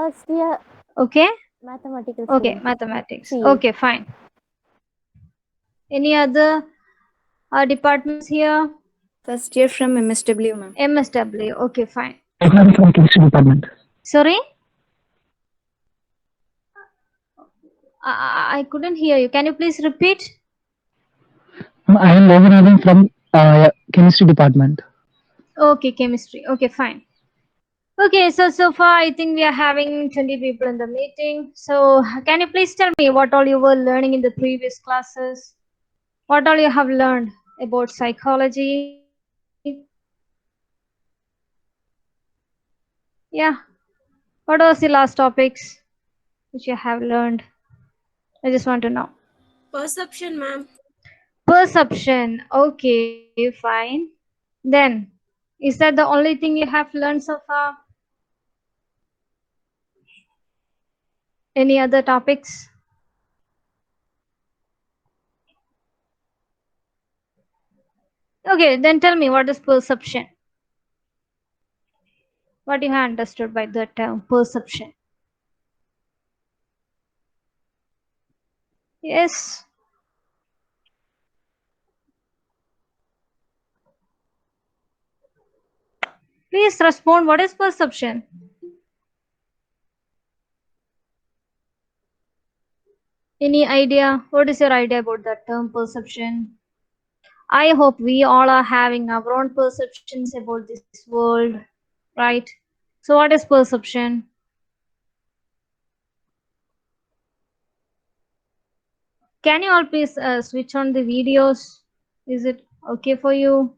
First year Okay. mathematical Okay, student. mathematics. CA. Okay, fine. Any other departments here? First year from MSW, ma'am. MSW. Okay, fine. I'm from chemistry department. Sorry, I couldn't hear you. Can you please repeat? I am Loganathan from chemistry department. Okay, chemistry. Okay, fine. Okay, so far I think we are having 20 people in the meeting. So can you please tell me what all you were learning in the previous classes? What all you have learned about psychology? Yeah. What was the last topics which you have learned? I just want to know. Perception, ma'am. Perception. Okay, fine. Then, is that the only thing you have learned so far? Any other topics? Okay, then tell me what is perception? What you have understood by the term perception? Yes. Please respond. What is perception? Any idea? What is your idea about the term perception? I hope we all are having our own perceptions about this world, right? So, what is perception? Can you all please switch on the videos? Is it okay for you?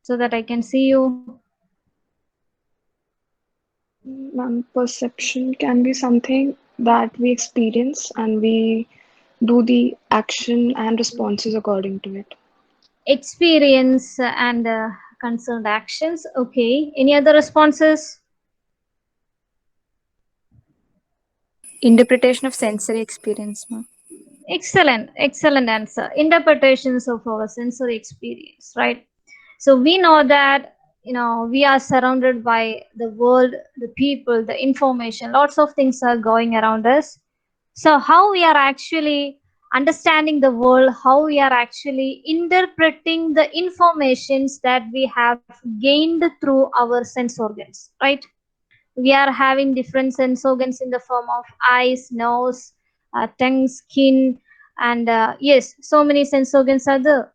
So that I can see you. Ma'am, perception can be something that we experience and we do the action and responses according to it. Experience and concerned actions. Okay. Any other responses? Interpretation of sensory experience, ma'am. Excellent. Excellent answer. Interpretations of our sensory experience, right? So we know that we are surrounded by the world, the people, the information, lots of things are going around us. So how we are actually understanding the world, how we are actually interpreting the informations that we have gained through our sense organs, right? We are having different sense organs in the form of eyes, nose, tongue, skin, and yes, so many sense organs are there.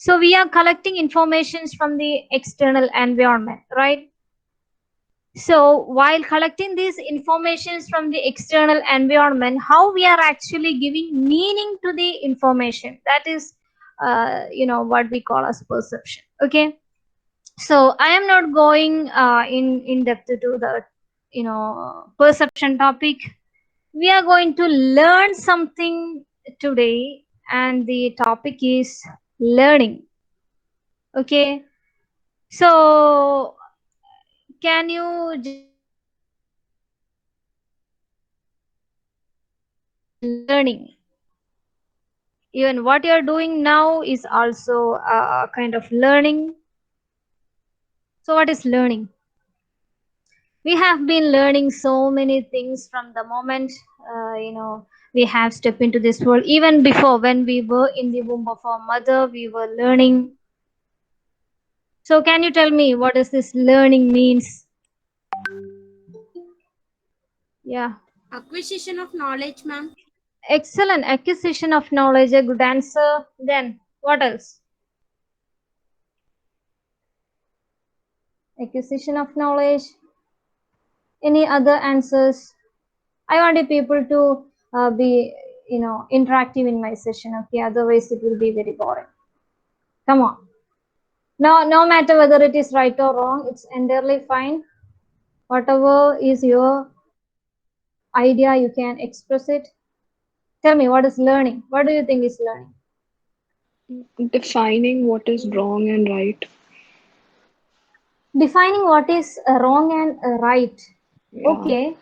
So we are collecting informations from the external environment, right? So while collecting these informations from the external environment, how we are actually giving meaning to the information, that is what we call as perception. Okay, so I am not going in depth to the perception topic. We are going to learn something today, and the topic is learning. Okay, so can you just learning? Even what you are doing now is also a kind of learning. So what is learning? We have been learning so many things from the moment we have stepped into this world. Even before, when we were in the womb of our mother, we were learning. So can you tell me what does this learning means? Yeah. Acquisition of knowledge, ma'am. Excellent. Acquisition of knowledge, a good answer. Then what else? Acquisition of knowledge. Any other answers? I want the people to be interactive in my session. Okay, otherwise it will be very boring. Come on. No matter whether it is right or wrong, it's entirely fine. Whatever is your idea, you can express it. Tell me, what is learning? What do you think is learning? Defining what is wrong and right. Defining what is wrong and right. Yeah. Okay.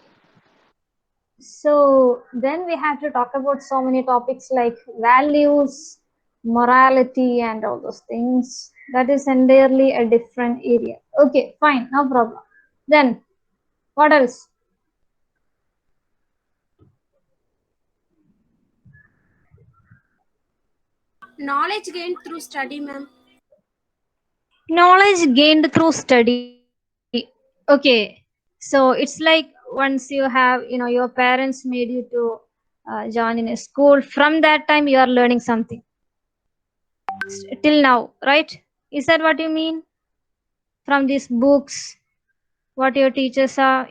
So then we have to talk about so many topics like values, morality, and all those things. That is entirely a different area. Okay, fine, no problem. Then what else? Knowledge gained through study, ma'am. Knowledge gained through study. Okay. So it's like once you have, your parents made you to join in a school. From that time, you are learning something till now, right? Is that what you mean? From these books, what your teachers are,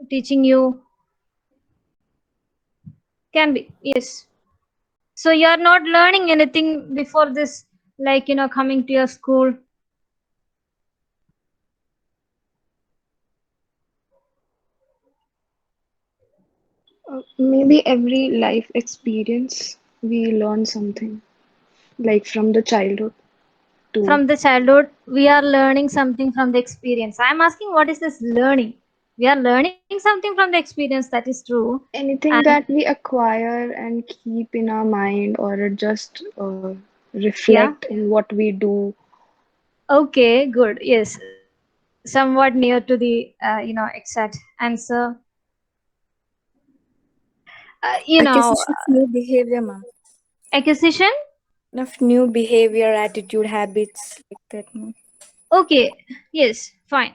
teaching you can be. Yes. So you are not learning anything before this, like, coming to your school. Maybe every life experience we learn something, like from the childhood to From the childhood, we are learning something from the experience. I'm asking, what is this learning? We are learning something from the experience, that is true. anything And that we acquire and keep in our mind or just yeah, reflect in what we do. okay, good. Yes, somewhat near to the exact answer. Acquisition of new behavior, ma'am. Acquisition. Of new behavior, attitude, habits, like that, ma'am. Okay, yes, fine.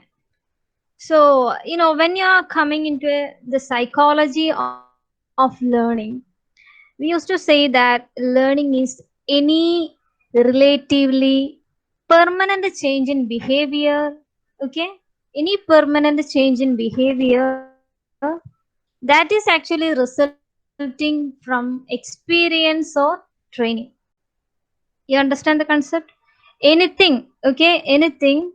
So, when you are coming into the psychology of learning, we used to say that learning is any relatively permanent change in behavior. Okay, any permanent change in behavior that is actually resulting from experience or training. You understand the concept? Anything, okay, anything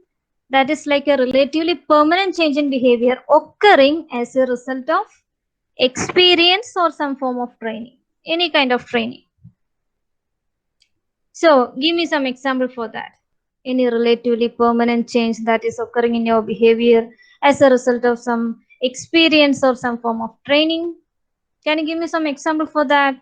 that is like a relatively permanent change in behavior occurring as a result of experience or some form of training, any kind of training. So give me some example for that. Any relatively permanent change that is occurring in your behavior as a result of some experience or some form of training. Can you give me some example for that?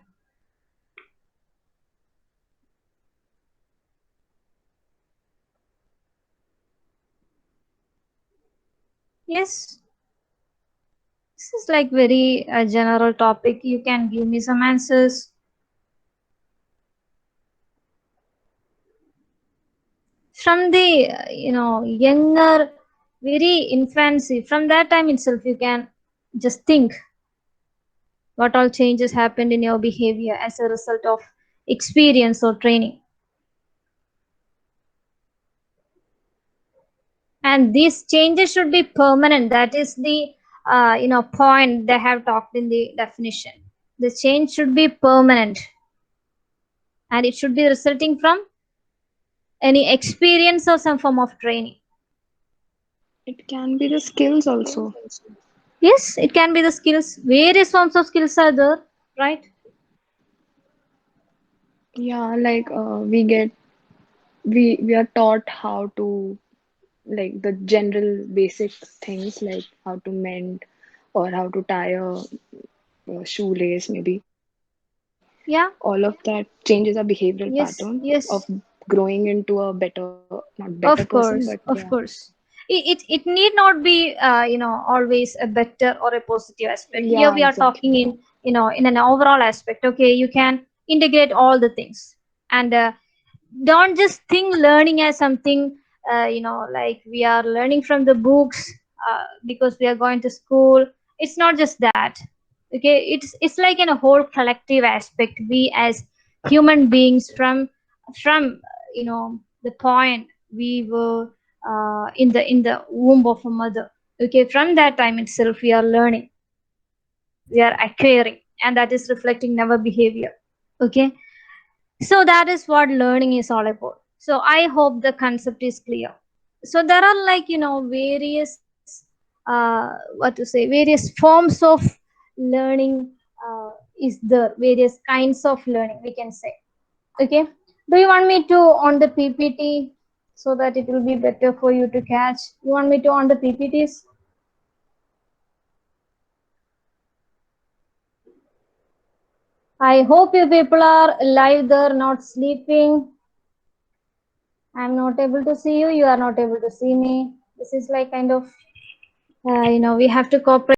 Yes. This is like very general topic. You can give me some answers. From the younger, very infancy, from that time itself, you can just think what all changes happened in your behavior as a result of experience or training. And these changes should be permanent. That is the point they have talked in the definition. The change should be permanent, and it should be resulting from any experience or some form of training. It can be the skills also. Yes, it can be the skills. Various forms of skills are there, right? Yeah, like we are taught how to, like, the general basic things like how to mend or how to tie a shoelace maybe. All of Yeah. that changes our behavioral pattern Yes. of Yes. growing into a better, not better Of person, but course. yeah. Of course. It need not be always a better or a positive aspect. Here Yeah, we are talking exactly. in in an overall aspect. Okay, you can integrate all the things, and don't just think learning as something like we are learning from the books because we are going to school. It's not just that. Okay, it's like in a whole collective aspect. We as human beings, from the point we were in the womb of a mother. Okay, from that time itself we are learning, we are acquiring, and that is reflecting in our behavior. Okay, so that is what learning is all about. So I hope the concept is clear. So there are, like, various what to say, various forms of learning is there, various kinds of learning we can say. Okay, do you want me to on the PPT so that it will be better for you to catch? You want me to on the PPTs? I hope you people are live there, not sleeping. I'm not able to see you. You are not able to see me. This is like kind of, we have to cooperate.